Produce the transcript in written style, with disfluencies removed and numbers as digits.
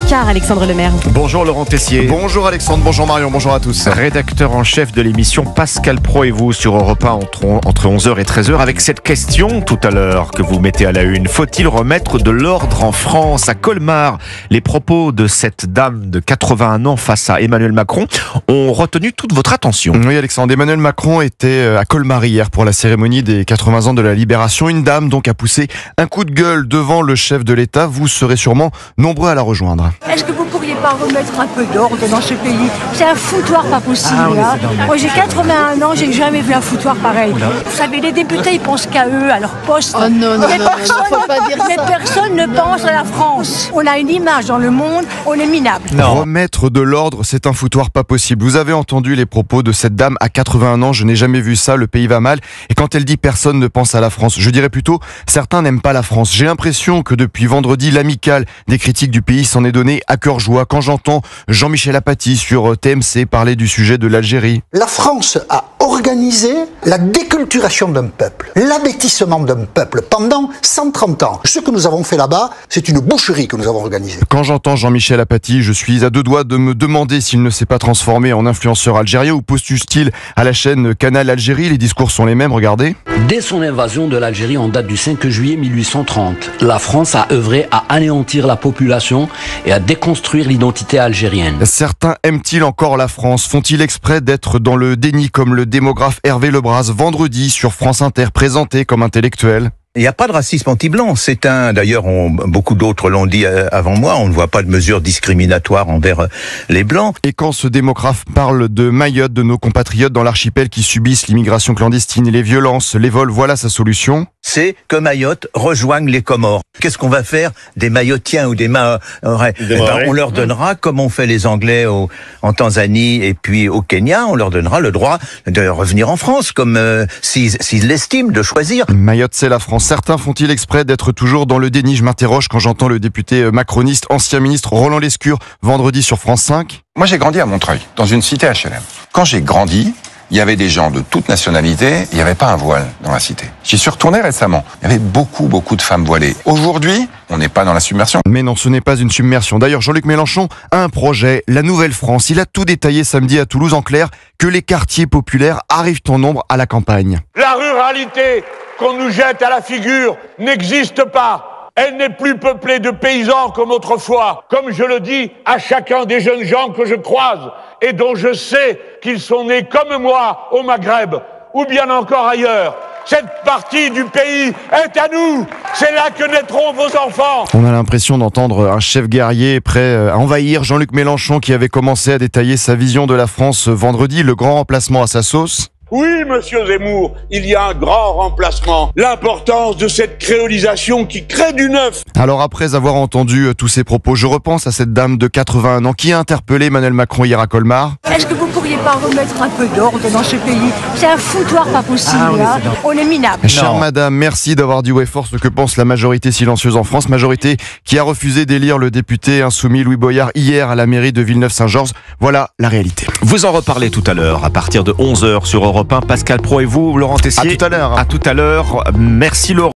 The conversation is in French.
car Alexandre Lemaire. Bonjour Laurent Tessier. Bonjour Alexandre, bonjour Marion, bonjour à tous. Rédacteur en chef de l'émission Pascal Pro et vous sur Europe 1 entre 11h et 13h avec cette question tout à l'heure que vous mettez à la une. Faut-il remettre de l'ordre en France? À Colmar, les propos de cette dame de 81 ans face à Emmanuel Macron ont retenu toute votre attention. Oui Alexandre, Emmanuel Macron était à Colmar hier pour la cérémonie des 80 ans de la Libération. Une dame donc a poussé un coup de gueule devant le chef de l'État. Vous serez sûrement nombreux à la rejoindre. Est-ce que vous pourriez pas remettre un peu d'ordre dans ce pays? C'est un foutoir pas possible. Moi j'ai 81 ans, j'ai jamais vu un foutoir pareil. Vous savez, les députés ils pensent qu'à eux, à leur poste. Oh non, Mais personne ne pense à la France. On a une image dans le monde, on est minable. Remettre de l'ordre, c'est un foutoir pas possible. Vous avez entendu les propos de cette dame à 81 ans. Je n'ai jamais vu ça, le pays va mal. Et quand elle dit personne ne pense à la France, je dirais plutôt certains n'aiment pas la France. J'ai l'impression que depuis vendredi, l'amicale des critiques du pays s'en est donné à cœur joie. Quand j'entends Jean-Michel Apathy sur TMC parler du sujet de l'Algérie. La France a organisé la déculturation d'un peuple, l'abêtissement d'un peuple pendant 130 ans. Ce que nous avons fait là-bas, c'est une boucherie que nous avons organisée. Quand j'entends Jean-Michel Apathy, je suis à deux doigts de me demander s'il ne s'est pas transformé en influenceur algérien ou postule-t-il à la chaîne Canal Algérie. Les discours sont les mêmes, regardez. Dès son invasion de l'Algérie en date du 5 juillet 1830, la France a œuvré à anéantir la population et à déconstruire l'identité algérienne. Certains aiment-ils encore la France? Font-ils exprès d'être dans le déni comme le démographe Hervé Lebras vendredi sur France Inter présenté comme intellectuel? Il n'y a pas de racisme anti-blanc. D'ailleurs, beaucoup d'autres l'ont dit avant moi, on ne voit pas de mesures discriminatoires envers les Blancs. Et quand ce démographe parle de Mayotte, de nos compatriotes dans l'archipel qui subissent l'immigration clandestine, les violences, les vols, voilà sa solution. C'est que Mayotte rejoigne les Comores. Qu'est-ce qu'on va faire des Mayotiens ou des Mahorais? On leur donnera, comme on fait les Anglais en Tanzanie et puis au Kenya, on leur donnera le droit de revenir en France, comme s'ils l'estiment, de choisir. Mayotte, c'est la France. Certains font-ils exprès d'être toujours dans le déni? Je m'interroge quand j'entends le député macroniste, ancien ministre Roland Lescure, vendredi sur France 5. Moi, j'ai grandi à Montreuil, dans une cité HLM. Quand j'ai grandi, il y avait des gens de toute nationalité, il n'y avait pas un voile dans la cité. J'y suis retourné récemment. Il y avait beaucoup de femmes voilées. Aujourd'hui, on n'est pas dans la submersion. Mais non, ce n'est pas une submersion. D'ailleurs, Jean-Luc Mélenchon a un projet, la Nouvelle France. Il a tout détaillé samedi à Toulouse, en clair, que les quartiers populaires arrivent en nombre à la campagne. La ruralité qu'on nous jette à la figure n'existe pas. Elle n'est plus peuplée de paysans comme autrefois. Comme je le dis à chacun des jeunes gens que je croise et dont je sais qu'ils sont nés comme moi au Maghreb ou bien encore ailleurs. Cette partie du pays est à nous. C'est là que naîtront vos enfants. On a l'impression d'entendre un chef guerrier prêt à envahir. Jean-Luc Mélenchon qui avait commencé à détailler sa vision de la France vendredi, le grand remplacement à sa sauce. Oui, monsieur Zemmour, il y a un grand remplacement. L'importance de cette créolisation qui crée du neuf. Alors après avoir entendu tous ces propos, je repense à cette dame de 81 ans qui a interpellé Emmanuel Macron hier à Colmar. Est-ce que vous pourriez pas remettre un peu d'ordre dans ce pays? C'est un foutoir pas possible. On est minable. Chère madame, merci d'avoir dit ouais fort ce que pense la majorité silencieuse en France. Majorité qui a refusé d'élire le député insoumis Louis Boyard hier à la mairie de Villeneuve-Saint-Georges. Voilà la réalité. Vous en reparlez tout à l'heure à partir de 11h sur Europe 1. Pascal Pro et vous, Laurent Tessier. À tout à l'heure. À tout à l'heure. Merci Laurent.